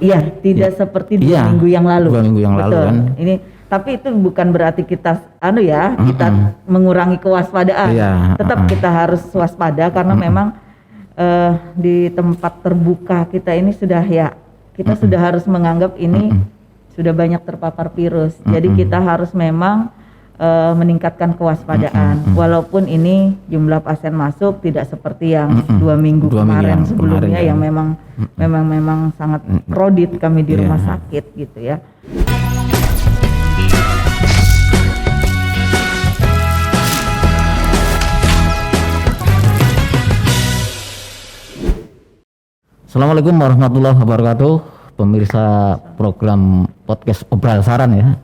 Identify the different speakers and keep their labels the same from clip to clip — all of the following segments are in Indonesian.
Speaker 1: Iya, tidak seperti 2 minggu yang lalu.
Speaker 2: 2 minggu yang lalu kan.
Speaker 1: Ini tapi itu bukan berarti kita kita mengurangi kewaspadaan. Tetap kita harus waspada karena memang di tempat terbuka kita ini sudah kita sudah harus menganggap ini sudah banyak terpapar virus. Jadi kita harus memang meningkatkan kewaspadaan. Walaupun ini jumlah pasien masuk tidak seperti yang 2 minggu kemarin sebelumnya yang memang sangat krodit kami di rumah sakit gitu ya.
Speaker 2: Assalamualaikum warahmatullahi wabarakatuh. Pemirsa program podcast Obral Saran ya,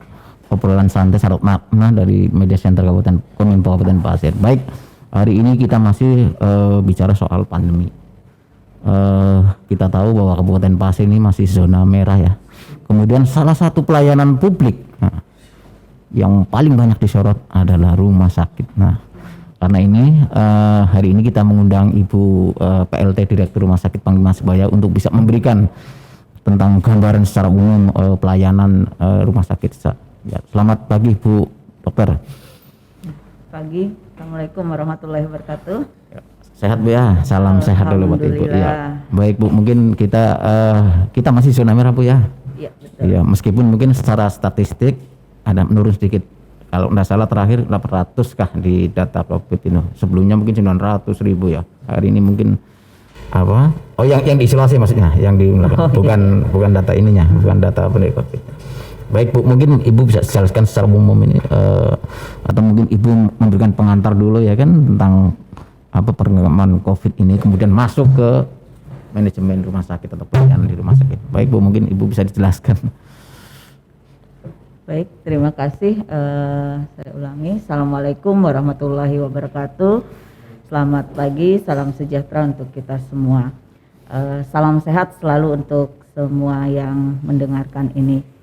Speaker 2: obrolan santai syarat makna dari Media Center Kominfo Kabupaten Pasir. Baik, hari ini kita masih bicara soal pandemi. Kita tahu bahwa Kabupaten Pasir ini masih zona merah ya. Kemudian salah satu pelayanan publik yang paling banyak disorot adalah rumah sakit. Nah, karena ini hari ini kita mengundang Ibu PLT Direktur Rumah Sakit Panglima Sebaya untuk bisa memberikan tentang gambaran secara umum pelayanan rumah sakit. Ya, selamat pagi Bu Dokter.
Speaker 1: Pagi, Assalamualaikum warahmatullahi wabarakatuh.
Speaker 2: Sehat Bu ya, salam sehat dulu buat Ibu. Ya. Baik Bu, mungkin kita masih zona merah Bu ya. Iya betul. Ya, meskipun mungkin secara statistik ada menurun sedikit. Kalau tidak salah terakhir 800 kah di data COVID ini. Sebelumnya mungkin 900.000 ya. Hari ini mungkin apa? Oh yang diisolasi maksudnya, yang bukan data ininya, bukan data pendek COVID. Baik Bu, mungkin Ibu bisa jelaskan secara umum ini atau mungkin Ibu memberikan pengantar dulu ya kan tentang apa perkembangan COVID ini kemudian masuk ke manajemen rumah sakit atau pelayanan di rumah sakit. Baik Bu, mungkin Ibu bisa dijelaskan.
Speaker 1: Baik, terima kasih. Saya ulangi. Assalamualaikum warahmatullahi wabarakatuh. Selamat pagi, salam sejahtera untuk kita semua. Salam sehat selalu untuk semua yang mendengarkan ini.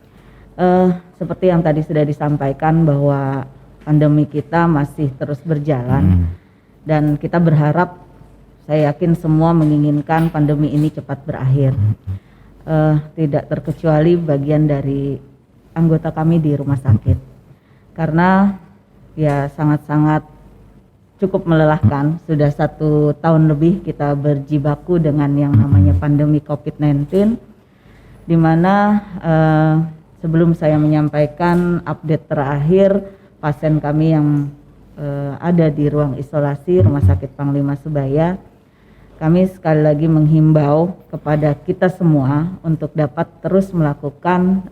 Speaker 1: Seperti yang tadi sudah disampaikan bahwa pandemi kita masih terus berjalan dan kita berharap, saya yakin semua menginginkan pandemi ini cepat berakhir. Tidak terkecuali bagian dari anggota kami di rumah sakit, karena ya sangat-sangat cukup melelahkan. Sudah 1 tahun lebih kita berjibaku dengan yang namanya pandemi COVID-19, di mana sebelum saya menyampaikan update terakhir pasien kami yang ada di ruang isolasi Rumah Sakit Panglima Sebaya, kami sekali lagi menghimbau kepada kita semua untuk dapat terus melakukan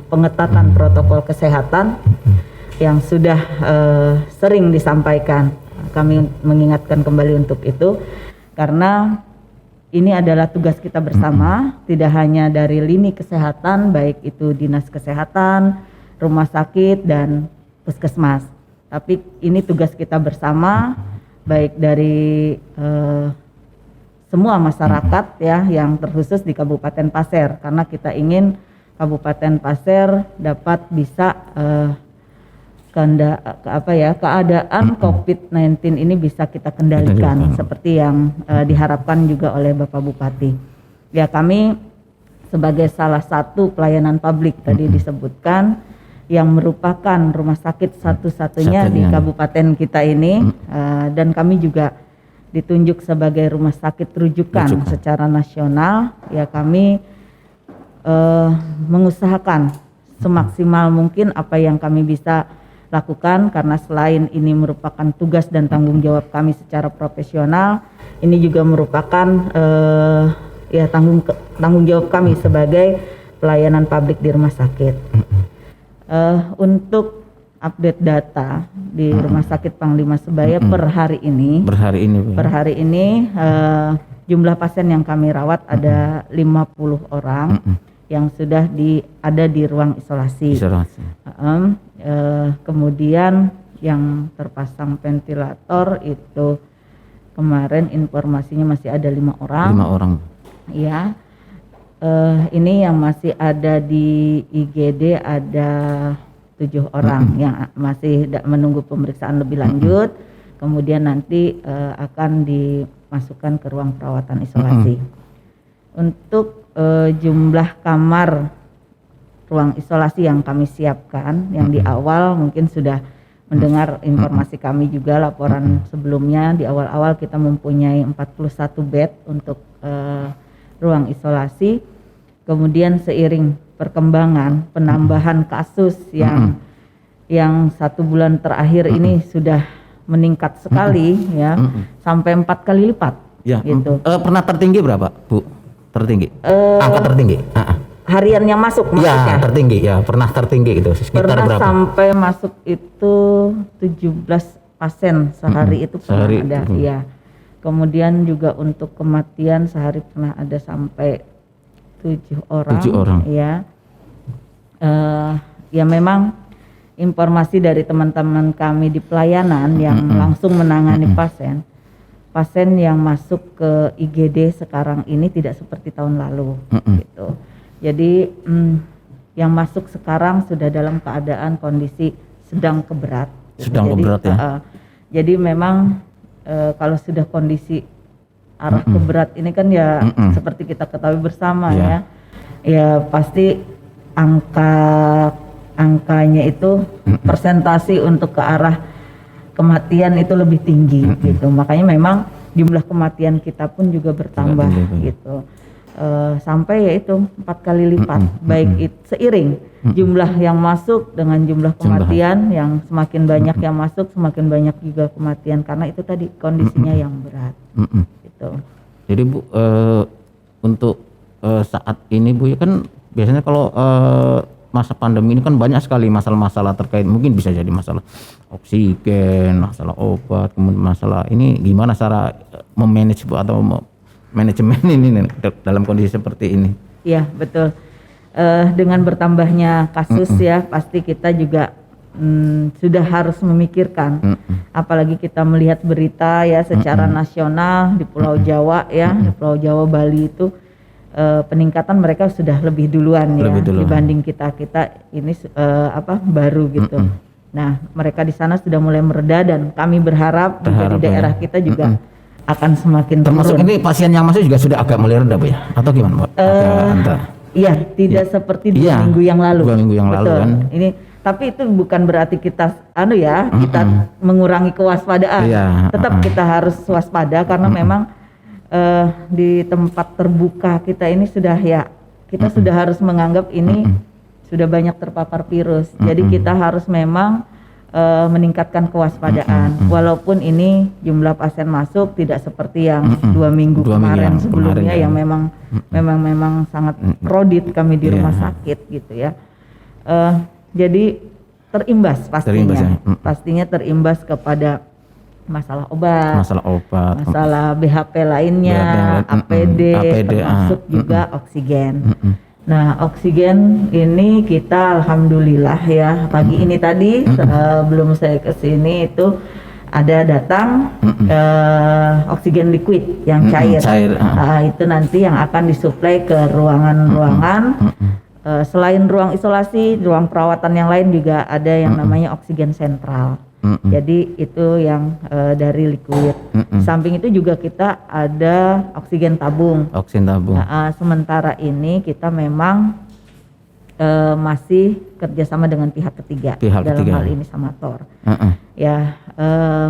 Speaker 1: pengetatan protokol kesehatan yang sudah sering disampaikan. Kami mengingatkan kembali untuk itu karena ini adalah tugas kita bersama, tidak hanya dari lini kesehatan, baik itu dinas kesehatan, rumah sakit dan puskesmas, tapi ini tugas kita bersama, baik dari semua masyarakat ya yang terkhusus di Kabupaten Pasir, karena kita ingin Kabupaten Pasir dapat bisa keadaan COVID-19 ini bisa kita kendalikan seperti yang diharapkan juga oleh Bapak Bupati. Ya, kami sebagai salah satu pelayanan publik tadi disebutkan yang merupakan rumah sakit satu-satunya di kabupaten kita ini, dan kami juga ditunjuk sebagai rumah sakit rujukan secara nasional. Ya, kami mengusahakan semaksimal mungkin apa yang kami bisa lakukan, karena selain ini merupakan tugas dan tanggung jawab kami secara profesional, ini juga merupakan tanggung jawab kami sebagai pelayanan publik di rumah sakit. Untuk update data di Rumah Sakit Panglima Sebaya per hari ini jumlah pasien yang kami rawat ada 50 orang yang sudah ada di ruang isolasi. Kemudian yang terpasang ventilator itu kemarin informasinya masih ada 5 orang.
Speaker 2: 5 orang.
Speaker 1: Ya. Ini yang masih ada di IGD ada 7 orang yang masih menunggu pemeriksaan lebih lanjut, kemudian nanti akan dimasukkan ke ruang perawatan isolasi. Untuk jumlah kamar ruang isolasi yang kami siapkan, yang di awal mungkin sudah mendengar informasi kami juga laporan sebelumnya, di awal-awal kita mempunyai 41 bed untuk ruang isolasi. Kemudian seiring perkembangan penambahan kasus yang 1 bulan terakhir ini sudah meningkat sekali ya, sampai 4 kali lipat.
Speaker 2: Ya.
Speaker 1: Gitu.
Speaker 2: Pernah tertinggi berapa, Bu? Tertinggi? Angka tertinggi?
Speaker 1: Harian yang masuk maksudnya?
Speaker 2: Ya, tertinggi ya, pernah tertinggi itu sekitar
Speaker 1: Pernah
Speaker 2: berapa?
Speaker 1: sampai masuk itu 17 pasien sehari itu pernah
Speaker 2: sehari,
Speaker 1: ada, ya. Kemudian juga untuk kematian sehari pernah ada sampai 7 orang.
Speaker 2: 7 orang.
Speaker 1: Ya. Ya memang informasi dari teman-teman kami di pelayanan yang langsung menangani pasien yang masuk ke IGD sekarang ini tidak seperti tahun lalu, gitu. Jadi yang masuk sekarang sudah dalam keadaan kondisi sedang ke berat. Gitu.
Speaker 2: Sedang ke berat ya.
Speaker 1: Jadi memang kalau sudah kondisi arah ke berat ini kan ya seperti kita ketahui bersama ya pasti angkanya itu persentasi untuk ke arah kematian itu lebih tinggi gitu. Makanya memang jumlah kematian kita pun juga bertambah gitu. Sampai yaitu 4 kali lipat, baik seiring jumlah yang masuk dengan jumlah kematian yang semakin banyak yang masuk, semakin banyak juga kematian karena itu tadi kondisinya yang berat. Gitu.
Speaker 2: Jadi Bu, untuk saat ini Bu ya kan biasanya kalau masa pandemi ini kan banyak sekali masalah-masalah terkait, mungkin bisa jadi masalah oksigen, masalah obat, kemudian masalah ini gimana cara memanage Bu atau manajemen ini dalam kondisi seperti ini.
Speaker 1: Iya betul. Dengan bertambahnya kasus ya pasti kita juga sudah harus memikirkan. Apalagi kita melihat berita ya secara nasional di Pulau Jawa ya, di Pulau Jawa Bali itu peningkatan mereka sudah lebih duluan ya dibanding kita ini baru gitu. Nah mereka di sana sudah mulai mereda dan kami berharap juga di daerah kita juga akan semakin
Speaker 2: termasuk
Speaker 1: turun.
Speaker 2: Ini pasien yang masuk juga sudah agak mulai reda Bu ya atau gimana Bu?
Speaker 1: Iya tidak seperti 2 minggu yang lalu.
Speaker 2: 2 minggu yang lalu kan.
Speaker 1: Ini tapi itu bukan berarti kita kita mengurangi kewaspadaan. Tetap kita harus waspada karena memang di tempat terbuka kita ini sudah kita sudah harus menganggap ini sudah banyak terpapar virus. Jadi kita harus memang meningkatkan kewaspadaan. Walaupun ini jumlah pasien masuk tidak seperti yang 2 minggu kemarin sebelumnya yang memang sangat krodit kami di rumah sakit gitu ya. Jadi terimbas pastinya, pastinya terimbas kepada masalah obat, masalah BHP lainnya, APD, termasuk juga oksigen. Nah oksigen ini kita alhamdulillah ya pagi ini tadi belum saya kesini itu ada datang oksigen liquid yang cair. Itu nanti yang akan disuplai ke ruangan-ruangan. Selain ruang isolasi, ruang perawatan yang lain juga ada yang namanya oksigen sentral. Jadi itu yang dari liquid. Samping itu juga kita ada oksigen tabung. Nah, sementara ini kita memang masih kerjasama dengan pihak ketiga dalam hal ini sama TOR. Ya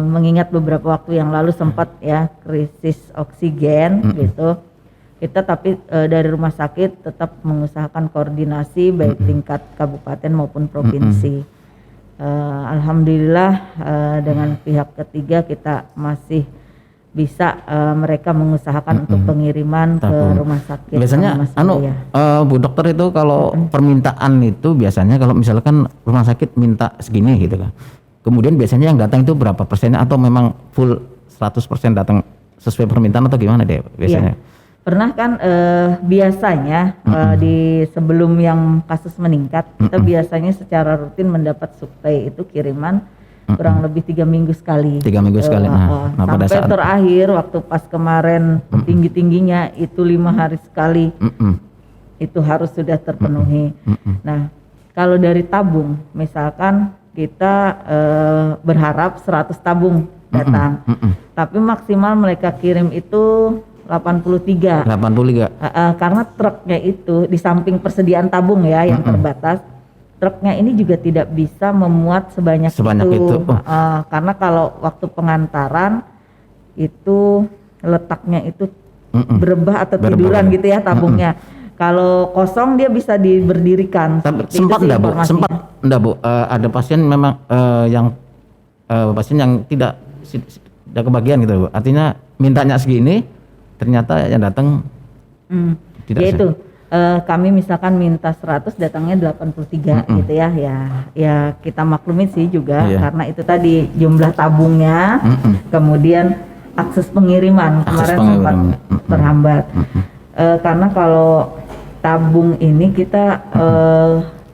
Speaker 1: mengingat beberapa waktu yang lalu sempat ya krisis oksigen gitu. Kita tapi dari rumah sakit tetap mengusahakan koordinasi baik tingkat kabupaten maupun provinsi. Alhamdulillah dengan pihak ketiga kita masih bisa mereka mengusahakan untuk pengiriman ke rumah sakit.
Speaker 2: Biasanya Bu dokter itu kalau permintaan itu biasanya kalau misalkan rumah sakit minta segini gitu kan. Kemudian biasanya yang datang itu berapa persennya atau memang full 100% datang sesuai permintaan atau gimana deh biasanya?
Speaker 1: Iya. Pernah kan biasanya di sebelum yang kasus meningkat kita biasanya secara rutin mendapat suplai itu kiriman kurang lebih 3 minggu sekali. 3 minggu sekali. Sampai terakhir waktu pas kemarin tinggi-tingginya itu 5 hari sekali itu harus sudah terpenuhi. Nah kalau dari tabung misalkan kita berharap 100 tabung datang, tapi maksimal mereka kirim itu 83.
Speaker 2: 83.
Speaker 1: Karena truknya itu di samping persediaan tabung ya yang terbatas, truknya ini juga tidak bisa memuat sebanyak itu. Karena kalau waktu pengantaran itu letaknya itu berebah atau tiduran gitu ya tabungnya. Kalau kosong dia bisa diberdirikan.
Speaker 2: Sempat enggak Bu, ada pasien memang yang pasien yang tidak kebagian gitu Bu. Artinya mintanya segini, ternyata yang datang tidak.
Speaker 1: Yaitu kami misalkan minta 100, datangnya 83 gitu ya. Ya kita maklumin sih juga karena itu tadi jumlah tabungnya, kemudian akses pengiriman kemarin sempat terhambat. Karena kalau tabung ini kita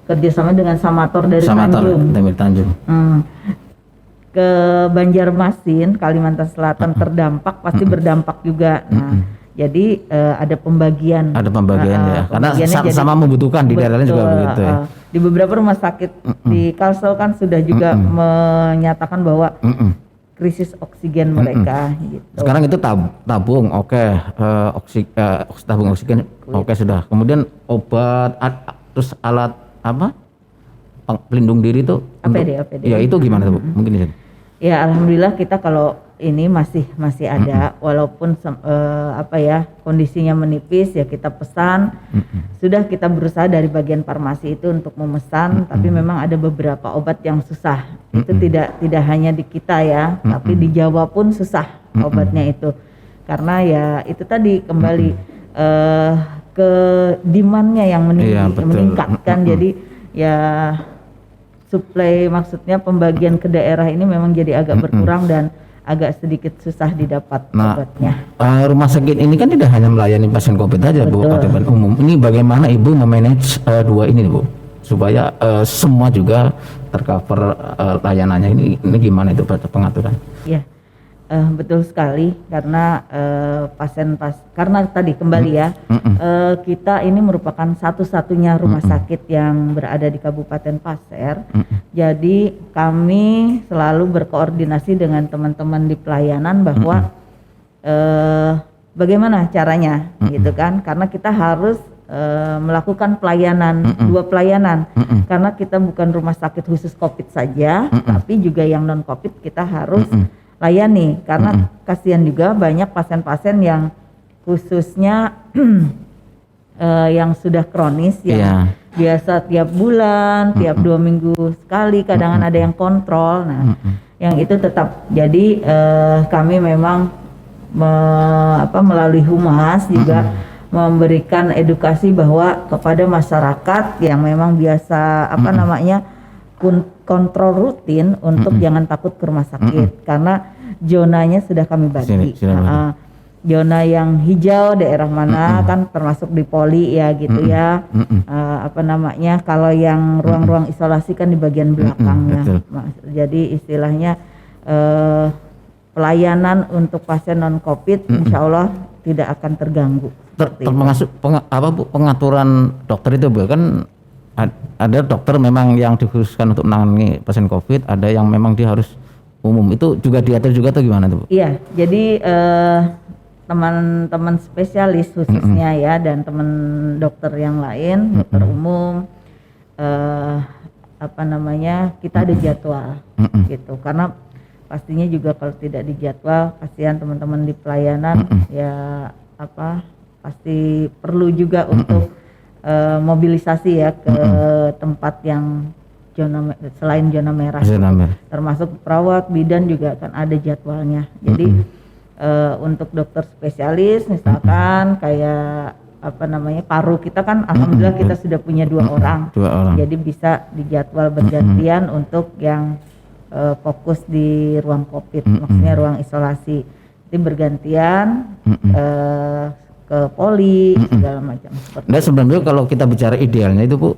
Speaker 1: kerjasama dengan Samator dari Tanjung. Ke Banjarmasin, Kalimantan Selatan terdampak pasti berdampak juga. Nah, jadi ada pembagian.
Speaker 2: Ada pembagian ya. Karena sama membutuhkan di daerah lain juga begitu ya.
Speaker 1: Di beberapa rumah sakit di Kalsel kan sudah juga menyatakan bahwa krisis oksigen mereka gitu.
Speaker 2: Sekarang itu tabung tabung oksigen sudah. Kemudian obat terus alat apa? Pelindung diri itu
Speaker 1: APD.
Speaker 2: Ya itu gimana Bu? Mungkin itu.
Speaker 1: Ya alhamdulillah kita kalau ini masih ada walaupun kondisinya menipis ya kita pesan. Sudah kita berusaha dari bagian farmasi itu untuk memesan, tapi memang ada beberapa obat yang susah. Itu tidak hanya di kita ya, tapi di Jawa pun susah obatnya itu. Karena ya itu tadi kembali ke demand-nya yang meningkat kan. Jadi ya suplai maksudnya pembagian ke daerah ini memang jadi agak berkurang dan agak sedikit susah didapat obatnya.
Speaker 2: Rumah sakit ini kan tidak hanya melayani pasien COVID aja Bu, pasien umum. Ini bagaimana Ibu memanage dua ini Bu, supaya semua juga tercover layanannya ini gimana itu pengaturan?
Speaker 1: Iya, betul sekali karena karena tadi kembali ya kita ini merupakan satu-satunya rumah sakit yang berada di Kabupaten Pasir. Jadi kami selalu berkoordinasi dengan teman-teman di pelayanan bahwa bagaimana caranya gitu kan, karena kita harus melakukan pelayanan, dua pelayanan, karena kita bukan rumah sakit khusus COVID saja, tapi juga yang non COVID kita harus layani, karena kasihan juga banyak pasien-pasien yang khususnya yang sudah kronis yang biasa tiap bulan, tiap 2 minggu sekali, kadang ada yang kontrol. Nah, yang itu tetap. Jadi kami memang melalui humas juga memberikan edukasi bahwa kepada masyarakat yang memang biasa kontrol rutin untuk jangan takut ke rumah sakit, karena zonanya sudah kami bagi. Zona yang hijau daerah mana kan termasuk di poli ya gitu ya. Kalau yang ruang-ruang isolasi kan di bagian belakangnya. Jadi istilahnya pelayanan untuk pasien non COVID insya Allah tidak akan terganggu.
Speaker 2: Termasuk pengaturan dokter itu Bu, kan ada dokter memang yang dikhususkan untuk menangani pasien COVID, ada yang memang dia harus umum, itu juga diatur juga atau gimana tuh Bu? Iya,
Speaker 1: jadi teman-teman spesialis khususnya ya dan teman dokter yang lain, dokter umum, kita ada jadwal gitu, karena pastinya juga kalau tidak dijadwal kasihan teman-teman di pelayanan ya pasti perlu juga untuk mobilisasi ya ke tempat yang selain zona merah, termasuk perawat, bidan juga kan ada jadwalnya. Jadi untuk dokter spesialis misalkan kayak paru kita kan alhamdulillah kita sudah punya 2 orang. Jadi bisa dijadwal bergantian untuk yang fokus di ruang COVID, maksudnya ruang isolasi. Jadi bergantian ke poli segala macam.
Speaker 2: Dan sebenarnya kalau kita bicara idealnya itu Bu,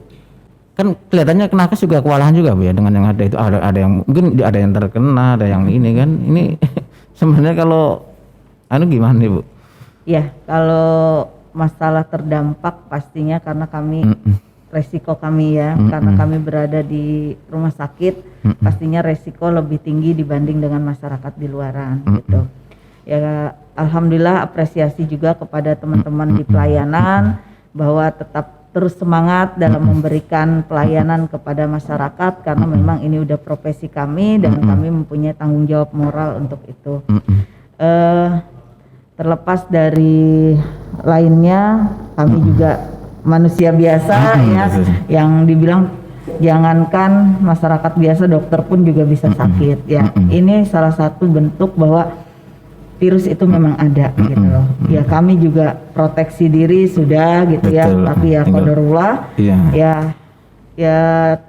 Speaker 2: kan kelihatannya nakes juga kewalahan juga Bu ya dengan yang ada itu, ada yang mungkin ada yang terkena, ada yang ini kan, ini sebenarnya kalau gimana nih Bu?
Speaker 1: Ya kalau masalah terdampak pastinya karena kami resiko kami ya, karena kami berada di rumah sakit, pastinya resiko lebih tinggi dibanding dengan masyarakat di luaran gitu. Ya alhamdulillah apresiasi juga kepada teman-teman di pelayanan bahwa tetap terus semangat dalam memberikan pelayanan kepada masyarakat karena memang ini udah profesi kami dan kami mempunyai tanggung jawab moral untuk itu. Terlepas dari lainnya, kami juga manusia biasa ya, yang dibilang jangankan masyarakat biasa, dokter pun juga bisa sakit ya. Ini salah satu bentuk bahwa virus itu memang ada gitu loh. Ya kami juga proteksi diri sudah gitu. Betul. Ya, tapi ya qadarullah ya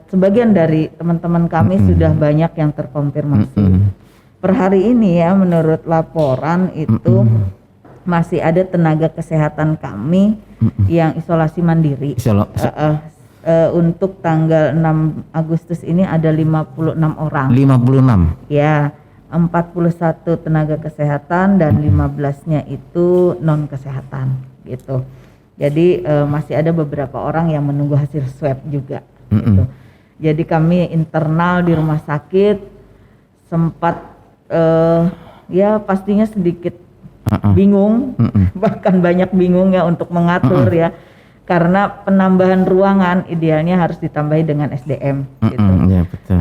Speaker 1: sebagian dari teman-teman kami sudah banyak yang terkonfirmasi. Per hari ini ya menurut laporan itu masih ada tenaga kesehatan kami yang isolasi mandiri. Untuk tanggal 6 Agustus ini ada 56 orang.
Speaker 2: 56?
Speaker 1: Ya, 41 tenaga kesehatan dan 15-nya itu non kesehatan gitu. Jadi masih ada beberapa orang yang menunggu hasil swab juga gitu. Jadi kami internal di rumah sakit sempat ya pastinya sedikit bingung, bahkan banyak bingung ya untuk mengatur ya. Karena penambahan ruangan idealnya harus ditambahi dengan SDM gitu.
Speaker 2: Ya, betul.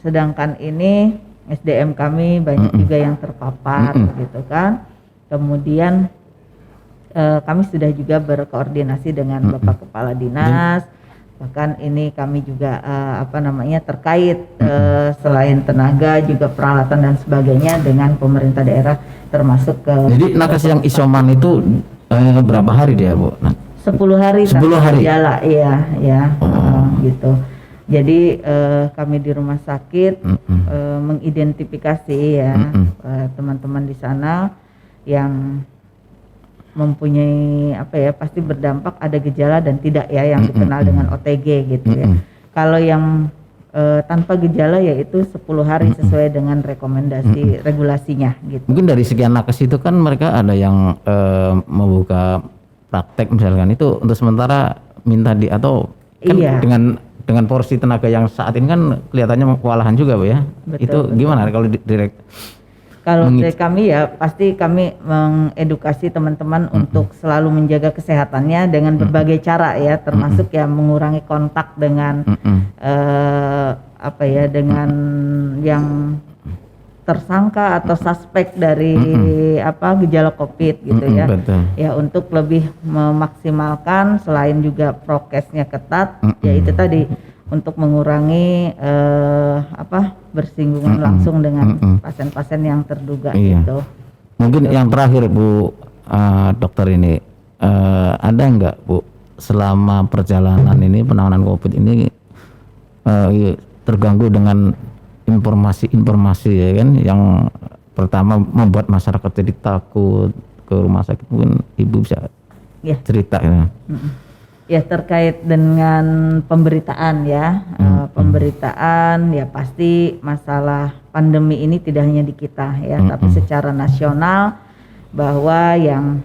Speaker 1: Sedangkan ini SDM kami banyak juga yang terpapar gitu kan. Kemudian kami sudah juga berkoordinasi dengan Bapak Kepala Dinas. Bahkan ini kami juga terkait selain tenaga juga peralatan dan sebagainya dengan pemerintah daerah termasuk ke.
Speaker 2: Jadi nakes yang isoman itu berapa hari dia, Bu?
Speaker 1: 10 hari
Speaker 2: 10 hari
Speaker 1: gejala, iya gitu. Jadi kami di rumah sakit mengidentifikasi ya teman-teman di sana yang mempunyai pasti berdampak ada gejala dan tidak ya yang dikenal dengan OTG gitu ya. Kalau yang tanpa gejala yaitu 10 hari sesuai dengan rekomendasi regulasinya gitu.
Speaker 2: Mungkin dari sekian nakes itu kan mereka ada yang membuka praktek misalkan itu untuk sementara minta atau kan dengan porsi tenaga yang saat ini kan kelihatannya kewalahan juga, Bu ya. Betul, itu gimana kalau
Speaker 1: kalau dari kami ya pasti kami mengedukasi teman-teman untuk selalu menjaga kesehatannya dengan berbagai cara ya, termasuk ya mengurangi kontak dengan dengan yang tersangka atau suspek dari gejala COVID gitu ya.
Speaker 2: Betul.
Speaker 1: Ya untuk lebih memaksimalkan selain juga prokesnya ketat, yaitu tadi untuk mengurangi bersinggungan langsung dengan pasien-pasien yang terduga gitu.
Speaker 2: Mungkin yang terakhir Bu dokter ini ada enggak Bu selama perjalanan ini penanganan COVID ini terganggu dengan informasi ya kan yang pertama membuat masyarakat jadi takut ke rumah sakit, mungkin Ibu bisa cerita ya.
Speaker 1: Ya terkait dengan pemberitaan ya, pemberitaan ya pasti masalah pandemi ini tidak hanya di kita ya, tapi secara nasional bahwa yang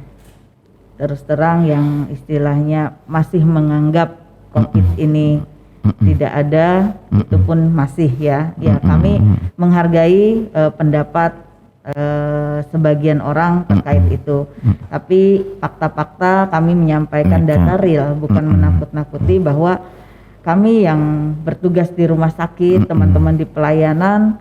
Speaker 1: terus terang yang istilahnya masih menganggap COVID ini tidak ada, itu pun masih ya kami menghargai pendapat sebagian orang terkait itu, tapi fakta-fakta kami menyampaikan data real, bukan menakut-nakuti bahwa kami yang bertugas di rumah sakit, teman-teman di pelayanan,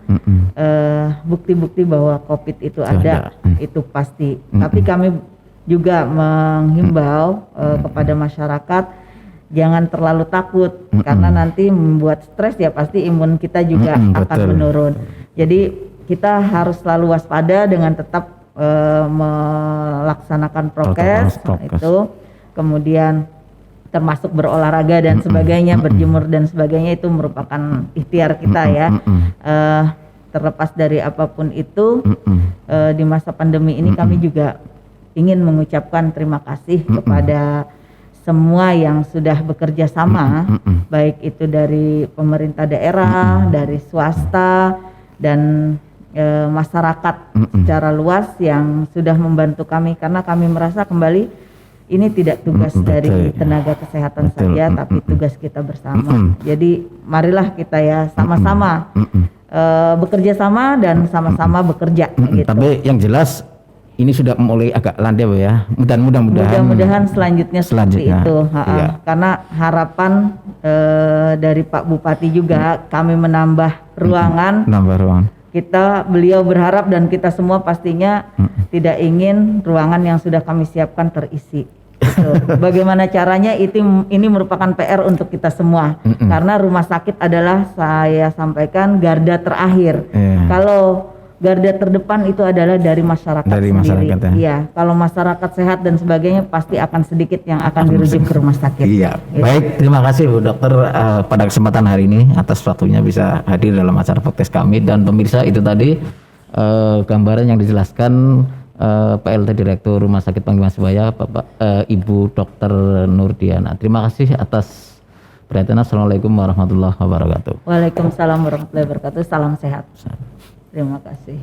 Speaker 1: bukti-bukti bahwa COVID itu ada, itu pasti. Tapi kami juga menghimbau kepada masyarakat jangan terlalu takut karena nanti membuat stres ya pasti imun kita juga akan menurun. Jadi kita harus selalu waspada dengan tetap melaksanakan prokes itu, kemudian termasuk berolahraga dan sebagainya, berjemur dan sebagainya, itu merupakan ikhtiar kita ya. Terlepas dari apapun itu, di masa pandemi ini kami juga ingin mengucapkan terima kasih kepada semua yang sudah bekerja sama, baik itu dari pemerintah daerah, dari swasta, dan masyarakat secara luas yang sudah membantu kami, karena kami merasa kembali ini tidak tugas dari tenaga kesehatan saja, tapi tugas kita bersama. Jadi marilah kita ya sama-sama bekerja sama dan sama-sama bekerja gitu.
Speaker 2: Tapi yang jelas ini sudah mulai agak landai Bu ya.
Speaker 1: Mudah-mudahan selanjutnya seperti itu.
Speaker 2: Iya.
Speaker 1: Karena harapan dari Pak Bupati juga kami menambah ruangan. Beliau berharap dan kita semua pastinya tidak ingin ruangan yang sudah kami siapkan terisi. Gitu. Bagaimana caranya ini merupakan PR untuk kita semua. Karena rumah sakit adalah saya sampaikan garda terakhir. Kalau garda terdepan itu adalah dari masyarakat sendiri. Iya, kalau masyarakat sehat dan sebagainya pasti akan sedikit yang akan dirujuk ke rumah sakit.
Speaker 2: Iya. Gitu. Baik, terima kasih Bu Dokter pada kesempatan hari ini atas waktunya bisa hadir dalam acara podcast kami, dan pemirsa itu tadi gambaran yang dijelaskan PLT Direktur Rumah Sakit Panggilan Sebaya Bapak Ibu Dokter Nurdiana. Terima kasih atas perhatiannya. Assalamualaikum warahmatullahi wabarakatuh.
Speaker 1: Waalaikumsalam warahmatullahi wabarakatuh. Salam sehat. Terima kasih.